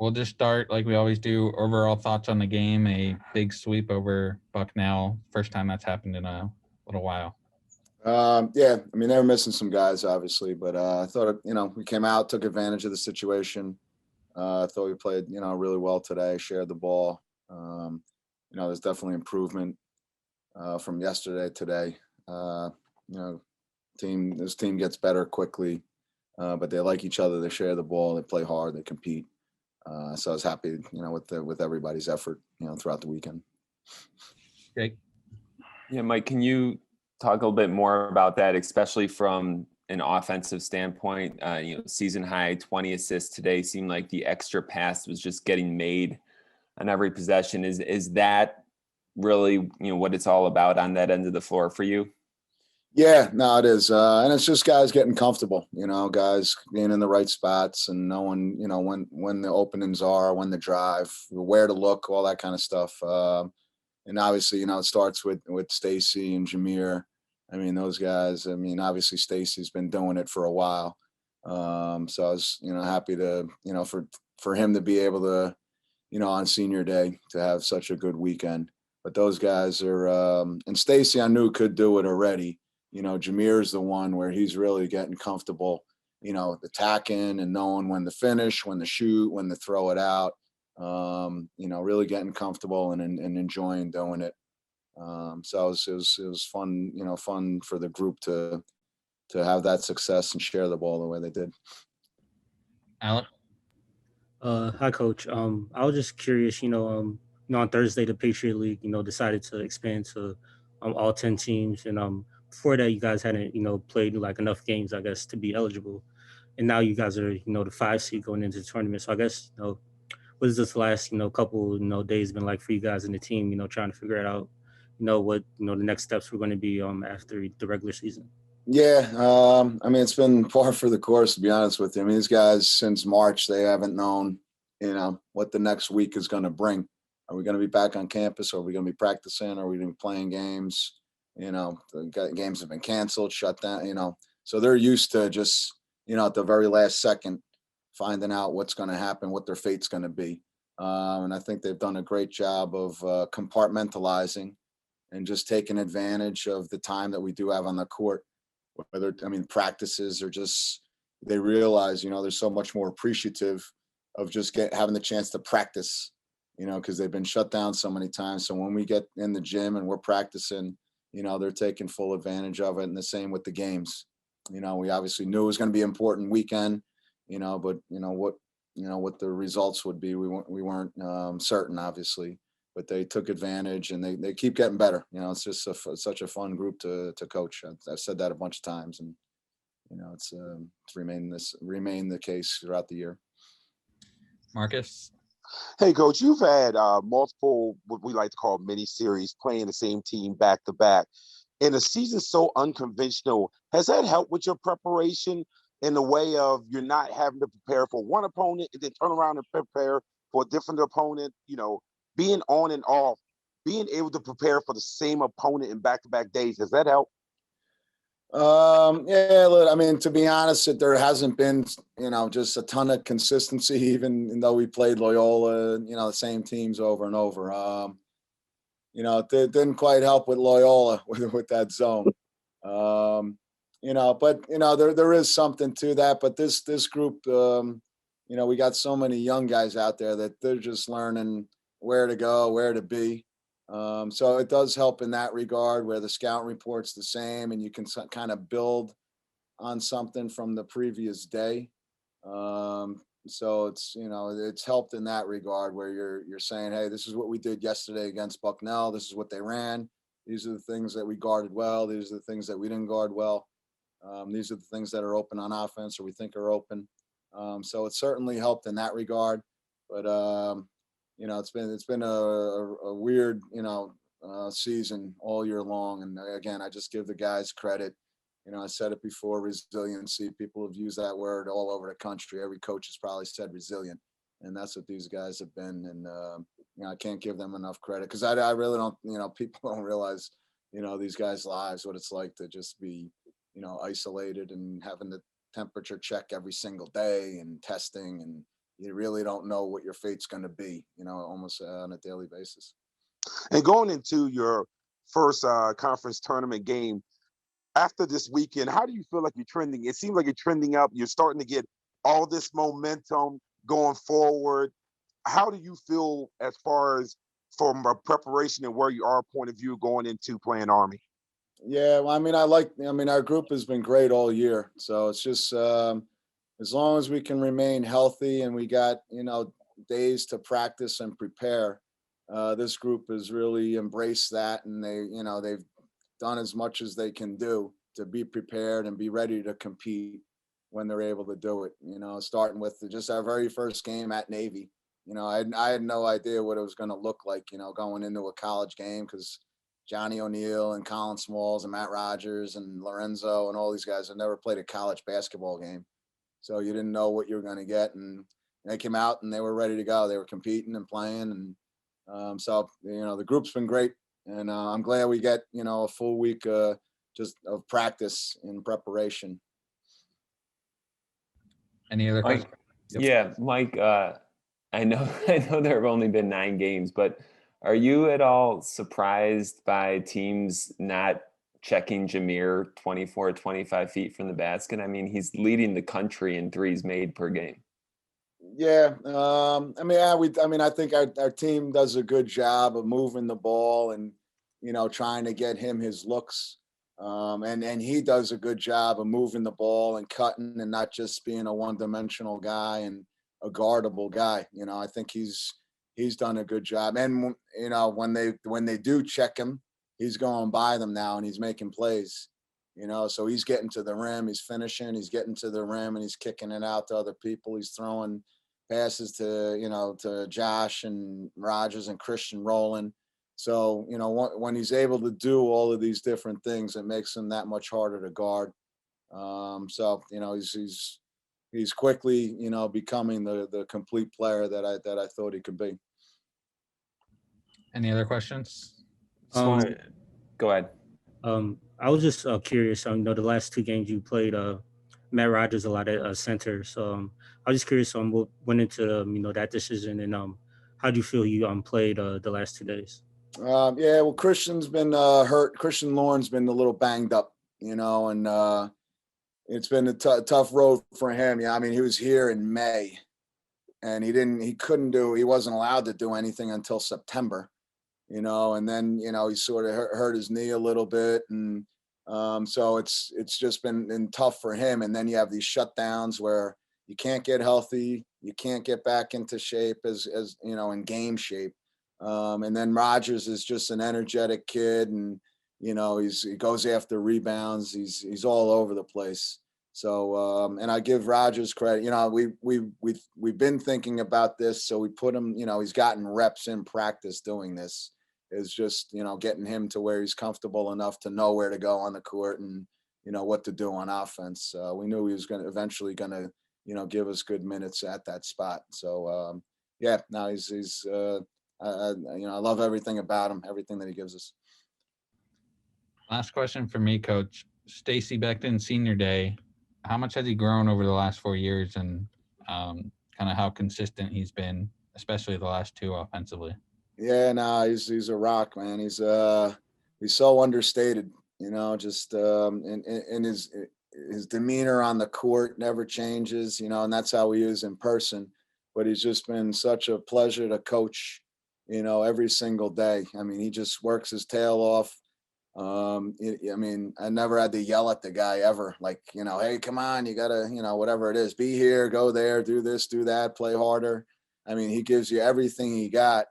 we'll just start like we always do. Overall thoughts on the game, a big sweep over Bucknell. First time that's happened in a little while. Yeah, I mean, they were missing some guys, obviously, but I thought, we came out, took advantage of the situation. I thought we played, really well today, shared the ball. There's definitely improvement from yesterday to today. You know, this team gets better quickly, but they like each other. They share the ball. They play hard. They compete. So I was happy, with everybody's effort, throughout the weekend. Jake? Yeah, Mike, can you talk a little bit more about that, especially from an offensive standpoint? Season high 20 assists today. Seemed like the extra pass was just getting made on every possession. Is that really what it's all about on that end of the floor for you? Yeah, no, it is. And it's just guys getting comfortable, guys being in the right spots and knowing, when the openings are, when the drive, where to look, all that kind of stuff. And obviously, it starts with Stacy and Jameer. I mean, those guys, obviously Stacy's been doing it for a while. So I was, happy to, for him to be able to, on senior day to have such a good weekend. But those guys are, and Stacy I knew could do it already. Jameer is the one where he's really getting comfortable, attacking and knowing when to finish, when to shoot, when to throw it out. Really getting comfortable and enjoying doing it. So it was fun, fun for the group to have that success and share the ball the way they did. Alec? Hi, Coach. I was just curious. On Thursday the Patriot League, decided to expand to all 10 teams, and before that, you guys hadn't, played like enough games, I guess, to be eligible, and now you guys are, the 5 seed going into the tournament. So I guess, what has this last, couple, days been like for you guys and the team, trying to figure it out, what, the next steps were going to be after the regular season? Yeah, it's been par for the course, to be honest with you. These guys since March, they haven't known, what the next week is going to bring. Are we going to be back on campus? Or are we going to be practicing? Are we going to be playing games? The games have been canceled, shut down, so they're used to just, at the very last second, finding out what's going to happen, what their fate's going to be. And I think they've done a great job of compartmentalizing and just taking advantage of the time that we do have on the court. Practices are just, they realize, there's so much more appreciative of just having the chance to practice, because they've been shut down so many times. So when we get in the gym and we're practicing, they're taking full advantage of it. And the same with the games. We obviously knew it was going to be an important weekend, but what the results would be, we weren't certain, obviously. But they took advantage and they keep getting better. It's just such a fun group to coach. I've said that a bunch of times, and it's remained the case throughout the year. Marcus? Hey, Coach, you've had multiple, what we like to call mini series, playing the same team back to back. In a season so unconventional, has that helped with your preparation in the way of you're not having to prepare for one opponent and then turn around and prepare for a different opponent, being on and off, being able to prepare for the same opponent in back-to-back days? Does that help? Yeah, look, to be honest, there hasn't been, just a ton of consistency, even though we played Loyola, the same teams over and over. It didn't quite help with Loyola with that zone. But there is something to that. But this group, we got so many young guys out there that they're just learning where to go, where to be. So it does help in that regard, where the scout report's the same and you can kind of build on something from the previous day. So it's helped in that regard, where you're saying, hey, this is what we did yesterday against Bucknell. This is what they ran. These are the things that we guarded well. These are the things that we didn't guard well. These are the things that are open on offense, or we think are open. So it certainly helped in that regard. But it's been a weird season all year long. And again, I just give the guys credit. I said it before, resiliency. People have used that word all over the country. Every coach has probably said resilient, and that's what these guys have been. And I can't give them enough credit, because I really don't. People don't realize these guys' lives, what it's like to just be isolated and having the temperature check every single day and testing, and you really don't know what your fate's going to be, almost on a daily basis. And going into your first conference tournament game after this weekend, how do you feel like you're trending? It seems like you're trending up. You're starting to get all this momentum going forward. How do you feel as far as from a preparation and where you are point of view going into playing Army? Yeah, well, our group has been great all year. So it's just as long as we can remain healthy and we got, days to practice and prepare, this group has really embraced that. And they've done as much as they can do to be prepared and be ready to compete when they're able to do it, starting with just our very first game at Navy. I had no idea what it was going to look like, going into a college game because Johnny O'Neill and Colin Smalls and Matt Rogers and Lorenzo and all these guys had never played a college basketball game. So you didn't know what you were going to get. And they came out and they were ready to go. They were competing and playing. And so, the group's been great. And I'm glad we get, a full week just of practice in preparation. Any other questions? Mike, yeah, Mike, I know there have only been 9 games, but are you at all surprised by teams not checking Jameer 24, 25 feet from the basket? I mean, he's leading the country in threes made per game. Yeah. I think our team does a good job of moving the ball and, trying to get him his looks. And he does a good job of moving the ball and cutting and not just being a one-dimensional guy and a guardable guy. I think he's done a good job. And, when they do check him, he's going by them now and he's making plays, so he's getting to the rim, he's finishing, he's getting to the rim and he's kicking it out to other people. He's throwing passes to Josh and Rogers and Christian Rowland. So, when he's able to do all of these different things, it makes him that much harder to guard. He's quickly, becoming the complete player that I thought he could be. Any other questions? Go ahead. I was just curious. The last 2 games you played, Matt Rogers a lot at center. So I was just curious what went into that decision and how do you feel you played the last 2 days? Yeah, well, Christian's been hurt. Christian Lauren's been a little banged up, and it's been a tough road for him. Yeah, I mean, he was here in May, and he wasn't allowed to do anything until September, and then he sort of hurt his knee a little bit, and so it's just been tough for him. And then you have these shutdowns where you can't get healthy, you can't get back into shape as in game shape. And then Rogers is just an energetic kid, and he goes after rebounds. He's all over the place. So and I give Rogers credit. We've been thinking about this, so we put him. He's gotten reps in practice doing this. Is just getting him to where he's comfortable enough to know where to go on the court and what to do on offense. We knew he was eventually going to give us good minutes at that spot. So yeah, now he's. I love everything about him, everything that he gives us. Last question for me, Coach. Stacey Beckton, Senior Day. How much has he grown over the last 4 years, and kind of how consistent he's been, especially the last 2 offensively? Yeah, no, he's a rock, man. He's so understated, just in his demeanor on the court never changes, and that's how he is in person. But he's just been such a pleasure to coach. Every single day. I mean, he just works his tail off. I never had to yell at the guy ever. Like, hey, come on, you gotta, whatever it is, be here, go there, do this, do that, play harder. I mean, he gives you everything he got,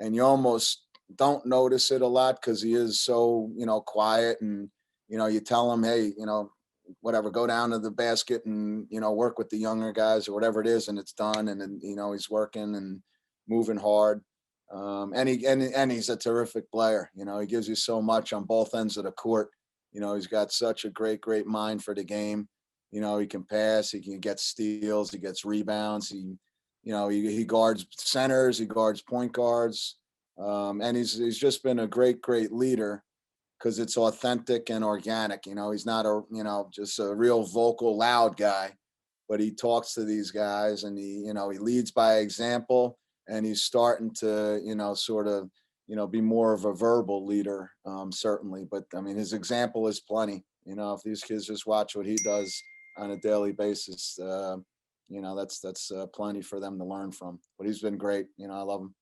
and you almost don't notice it a lot because he is so, quiet. And, you tell him, hey, whatever, go down to the basket and, work with the younger guys or whatever it is, and it's done. And then, he's working and moving hard. And he's a terrific player. He gives you so much on both ends of the court. He's got such a great mind for the game. He can pass, he can get steals, he gets rebounds. He guards centers, he guards point guards. And he's just been a great leader because it's authentic and organic. He's not just a real vocal, loud guy, but he talks to these guys and he leads by example, and he's starting to, sort of, be more of a verbal leader, certainly. But I mean, his example is plenty. If these kids just watch what he does on a daily basis, that's plenty for them to learn from. But he's been great. I love him.